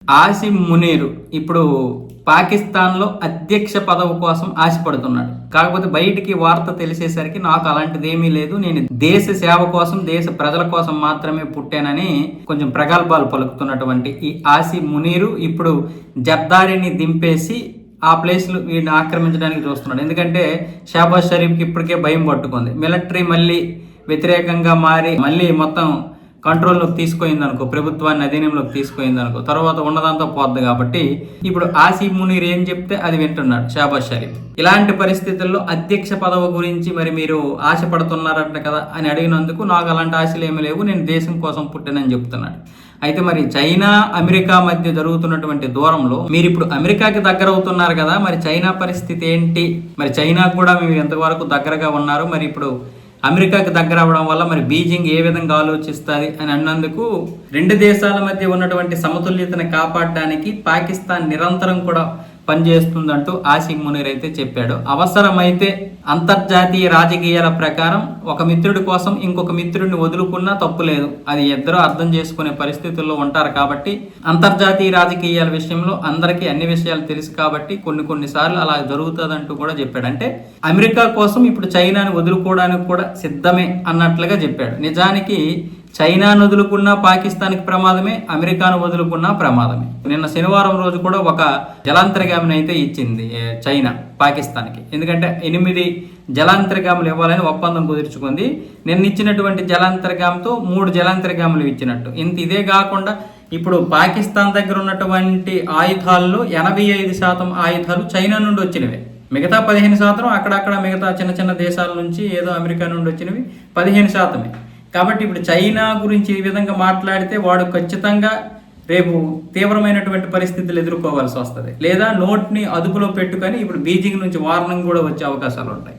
ఆసిమ్ మునీర్ ఇప్పుడు పాకిస్తాన్‌లో అధ్యక్ష పదవి కోసం ఆశపడుతున్నాడు. కాకపోతే బయటికి వార్త తెలిసేసరికి నాకు అలాంటిదేమీ లేదు. నేను దేశ సేవ కోసం, దేశ ప్రజల కోసం మాత్రమే పుట్టానని కొంచెం ప్రగల్భాలు పలుకుతున్నటువంటి ఈ ఆసిమ్ మునీర్ ఇప్పుడు జర్దారిని దింపేసి ఆ ప్లేస్‌లు వీడిని ఆక్రమించడానికి చూస్తున్నాడు. ఎందుకంటే షహబాజ్ షరీఫ్‌కి ఇప్పటికే భయం పట్టుకుంది. మిలిటరీ మళ్ళీ వ్యతిరేకంగా మారి మళ్ళీ మొత్తం కంట్రోల్లోకి తీసుకుపోయిందనుకో, ప్రభుత్వాన్ని అధీనంలోకి తీసుకుపోయిందనుకో, తర్వాత ఉన్నదంతా పోద్ది. కాబట్టి ఇప్పుడు ఆసిమ్ మునీర్ ఏం చెప్తే అది వింటున్నాడు షహబాజ్ షరీఫ్. ఇలాంటి పరిస్థితుల్లో అధ్యక్ష పదవి గురించి మరి మీరు ఆశపడుతున్నారంట కదా అని అడిగినందుకు నాకు అలాంటి ఆశలు ఏమీ లేవు, నేను దేశం కోసం పుట్టానని చెప్తున్నాడు. అయితే మరి చైనా అమెరికా మధ్య జరుగుతున్నటువంటి దూరంలో మీరు ఇప్పుడు అమెరికాకి దగ్గర అవుతున్నారు కదా, మరి చైనా పరిస్థితి ఏంటి? మరి చైనాకు కూడా మేము ఎంతవరకు దగ్గరగా ఉన్నారు, మరి ఇప్పుడు అమెరికాకి దగ్గర అవ్వడం వల్ల మరి బీజింగ్ ఏ విధంగా ఆలోచిస్తుంది అని అన్నందుకు రెండు దేశాల మధ్య ఉన్నటువంటి సమతుల్యతను కాపాడడానికి పాకిస్తాన్ నిరంతరం కూడా పనిచేస్తుందంటూ ఆసిమ్ మునీర్ అయితే చెప్పాడు. అవసరమైతే అంతర్జాతీయ రాజకీయాల ప్రకారం ఒక మిత్రుడి కోసం ఇంకొక మిత్రుడిని వదులుకున్నా తప్పు లేదు. అది ఇద్దరూ అర్థం చేసుకునే పరిస్థితుల్లో ఉంటారు. కాబట్టి అంతర్జాతీయ రాజకీయాల విషయంలో అందరికీ అన్ని విషయాలు తెలుసు కాబట్టి కొన్నిసార్లు అలా జరుగుతుందంటూ కూడా చెప్పాడు. అంటే అమెరికా కోసం ఇప్పుడు చైనాని వదులుకోవడానికి కూడా సిద్ధమే అన్నట్లుగా చెప్పాడు. నిజానికి చైనాను వదులుకున్నా పాకిస్తాన్కి ప్రమాదమే, అమెరికాను వదులుకున్నా ప్రమాదమే. నిన్న శనివారం రోజు కూడా ఒక జలాంతర్గామిని అయితే ఇచ్చింది చైనా పాకిస్తాన్కి. ఎందుకంటే 8 జలాంతర్గాములు ఇవ్వాలని ఒప్పందం కుదుర్చుకుంది. నిన్న ఇచ్చినటువంటి జలాంతర్గామితో 3 జలాంతర్గాములు ఇచ్చినట్టు. ఇదే కాకుండా ఇప్పుడు పాకిస్తాన్ దగ్గర ఉన్నటువంటి ఆయుధాల్లో 85% ఆయుధాలు చైనా నుండి వచ్చినవే. మిగతా 15% అక్కడక్కడ మిగతా చిన్న చిన్న దేశాల నుంచి ఏదో అమెరికా నుండి వచ్చినవి 15%. కాబట్టి ఇప్పుడు చైనా గురించి ఈ విధంగా మాట్లాడితే వాడు ఖచ్చితంగా రేపు తీవ్రమైనటువంటి పరిస్థితులు ఎదుర్కోవాల్సి వస్తుంది. లేదా నోట్ని అదుపులో పెట్టుకొని ఇప్పుడు బీజింగ్ నుంచి వార్నింగ్ కూడా వచ్చే అవకాశాలు ఉంటాయి.